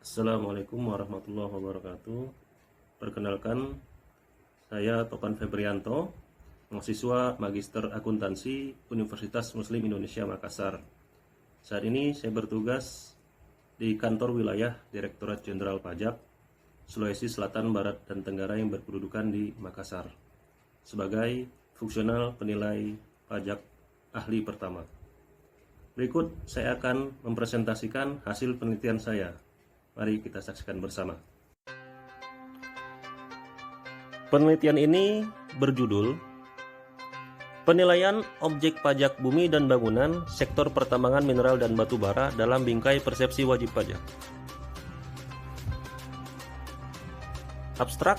Assalamualaikum warahmatullahi wabarakatuh. Perkenalkan, saya Topan Febrianto, mahasiswa Magister Akuntansi Universitas Muslim Indonesia Makassar. Saat ini saya bertugas di kantor wilayah Direktorat Jenderal Pajak Sulawesi Selatan, Barat, dan Tenggara yang berkedudukan di Makassar sebagai fungsional penilai pajak ahli pertama. Berikut saya akan mempresentasikan hasil penelitian saya. Mari kita saksikan bersama. Penelitian ini berjudul Penilaian Objek Pajak Bumi dan Bangunan Sektor Pertambangan Mineral dan Batu Bara dalam Bingkai Persepsi Wajib Pajak. Abstrak.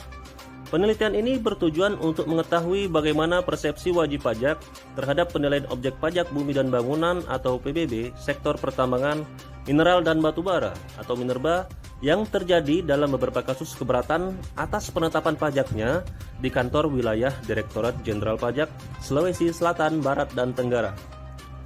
Penelitian ini bertujuan untuk mengetahui bagaimana persepsi wajib pajak terhadap penilaian objek pajak bumi dan bangunan atau PBB sektor pertambangan, mineral dan batu bara atau Minerba yang terjadi dalam beberapa kasus keberatan atas penetapan pajaknya di kantor wilayah Direktorat Jenderal Pajak Sulawesi Selatan, Barat, dan Tenggara.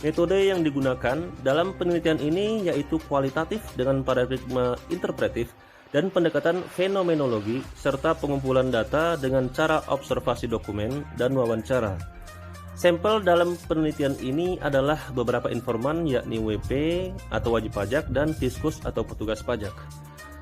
Metode yang digunakan dalam penelitian ini yaitu kualitatif dengan paradigma interpretif dan pendekatan fenomenologi serta pengumpulan data dengan cara observasi dokumen dan wawancara. Sampel dalam penelitian ini adalah beberapa informan yakni WP atau wajib pajak dan fiskus atau petugas pajak.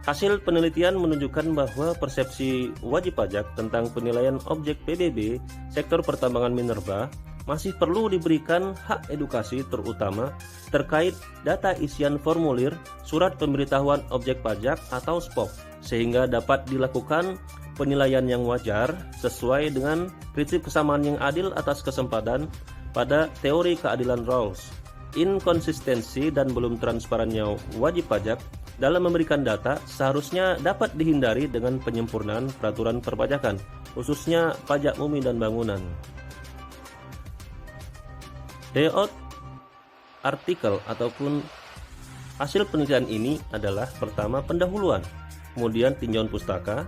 Hasil penelitian menunjukkan bahwa persepsi wajib pajak tentang penilaian objek PBB sektor pertambangan minerba masih perlu diberikan hak edukasi terutama terkait data isian formulir surat pemberitahuan objek pajak atau SPOP sehingga dapat dilakukan penilaian yang wajar sesuai dengan prinsip kesamaan yang adil atas kesempatan pada teori keadilan Rawls. Inkonsistensi dan belum transparannya wajib pajak dalam memberikan data seharusnya dapat dihindari dengan penyempurnaan peraturan perpajakan, khususnya pajak bumi dan bangunan. Layout artikel ataupun hasil penelitian ini adalah pertama pendahuluan, kemudian tinjauan pustaka,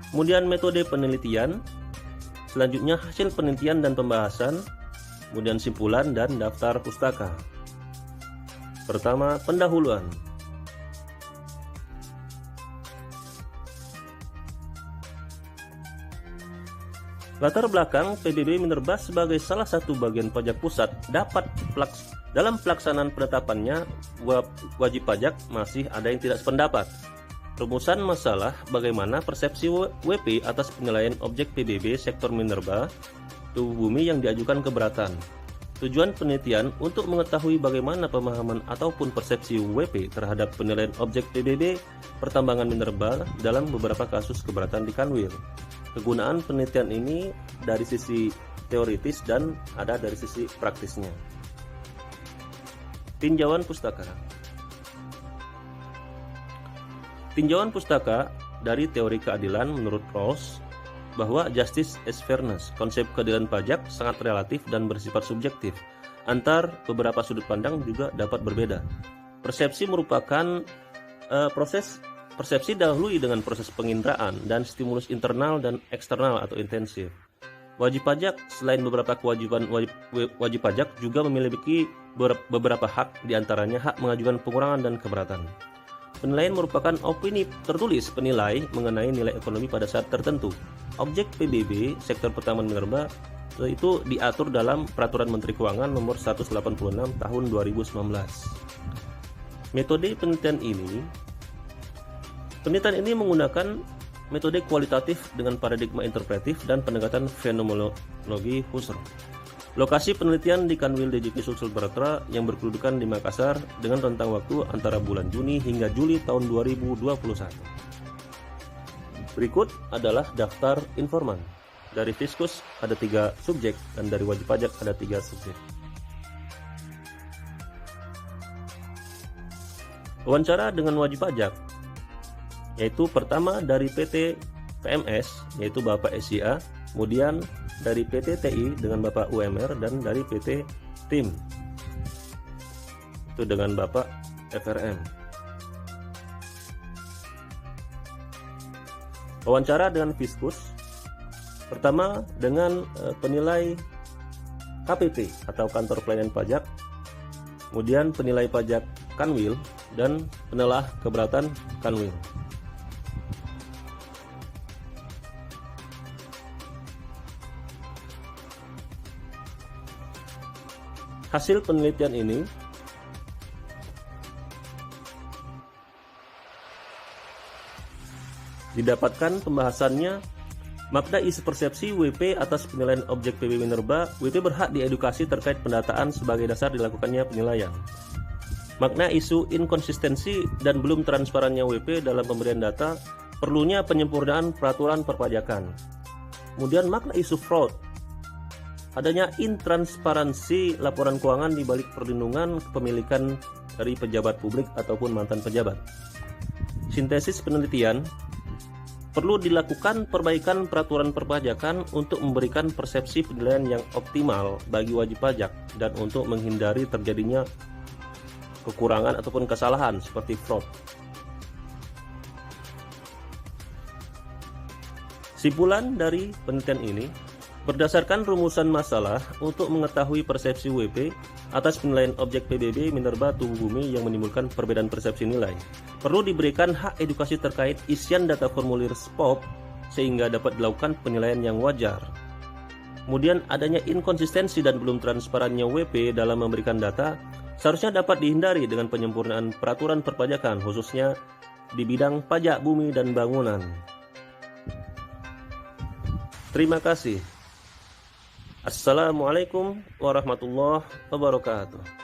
kemudian metode penelitian, selanjutnya hasil penelitian dan pembahasan, kemudian simpulan dan daftar pustaka. Pertama, pendahuluan. Latar belakang PBB Minerba sebagai salah satu bagian pajak pusat dapat dalam pelaksanaan penetapannya wajib pajak masih ada yang tidak sependapat. Rumusan masalah bagaimana persepsi WP atas penilaian objek PBB sektor minerba tubuh bumi yang diajukan keberatan. Tujuan penelitian untuk mengetahui bagaimana pemahaman ataupun persepsi WP terhadap penilaian objek PBB pertambangan minerba dalam beberapa kasus keberatan di Kanwil. Kegunaan penelitian ini dari sisi teoritis dan ada dari sisi praktisnya. Tinjauan pustaka. Tinjauan pustaka dari teori keadilan menurut Rawls bahwa justice is fairness, konsep keadilan pajak sangat relatif dan bersifat subjektif. Antar beberapa sudut pandang juga dapat berbeda. Persepsi merupakan proses persepsi dahului dengan proses penginderaan dan stimulus internal dan eksternal atau intensif. Wajib pajak selain beberapa kewajiban wajib pajak juga memiliki beberapa hak, diantaranya hak mengajukan pengurangan dan keberatan. Penilaian merupakan opini tertulis penilai mengenai nilai ekonomi pada saat tertentu. Objek PBB sektor pertambangan minerba itu diatur dalam Peraturan Menteri Keuangan Nomor 186 Tahun 2019. Metode Penelitian ini menggunakan metode kualitatif dengan paradigma interpretif dan pendekatan fenomenologi Husserl. Lokasi penelitian di Kanwil DJP Sulsel Baratra yang berkedudukan di Makassar dengan rentang waktu antara bulan Juni hingga Juli tahun 2021. Berikut adalah daftar informan. Dari fiskus ada 3 subjek dan dari wajib pajak ada 3 subjek. Wawancara dengan wajib pajak yaitu pertama dari PT PMS yaitu Bapak SIA, kemudian dari PT TI dengan Bapak UMR dan dari PT TIM itu dengan Bapak FRM. Wawancara dengan fiskus pertama dengan penilai KPP atau Kantor Pelayanan Pajak, kemudian penilai pajak Kanwil dan penelah keberatan Kanwil. Hasil penelitian ini didapatkan pembahasannya makna isu persepsi WP atas penilaian objek PB Minerba. WP berhak diedukasi terkait pendataan sebagai dasar dilakukannya penilaian. Makna isu inkonsistensi dan belum transparannya WP dalam pemberian data, perlunya penyempurnaan peraturan perpajakan. Kemudian makna isu fraud, adanya intransparansi laporan keuangan di balik perlindungan kepemilikan dari pejabat publik ataupun mantan pejabat. Sintesis penelitian, perlu dilakukan perbaikan peraturan perpajakan untuk memberikan persepsi penilaian yang optimal bagi wajib pajak dan untuk menghindari terjadinya kekurangan ataupun kesalahan seperti fraud. Simpulan dari penelitian ini, berdasarkan rumusan masalah untuk mengetahui persepsi WP atas penilaian objek PBB Minerba Tubuh Bumi yang menimbulkan perbedaan persepsi nilai, perlu diberikan hak edukasi terkait isian data formulir SPOP sehingga dapat dilakukan penilaian yang wajar. Kemudian adanya inkonsistensi dan belum transparannya WP dalam memberikan data seharusnya dapat dihindari dengan penyempurnaan peraturan perpajakan khususnya di bidang pajak bumi dan bangunan. Terima kasih. Assalamualaikum warahmatullahi wabarakatuh.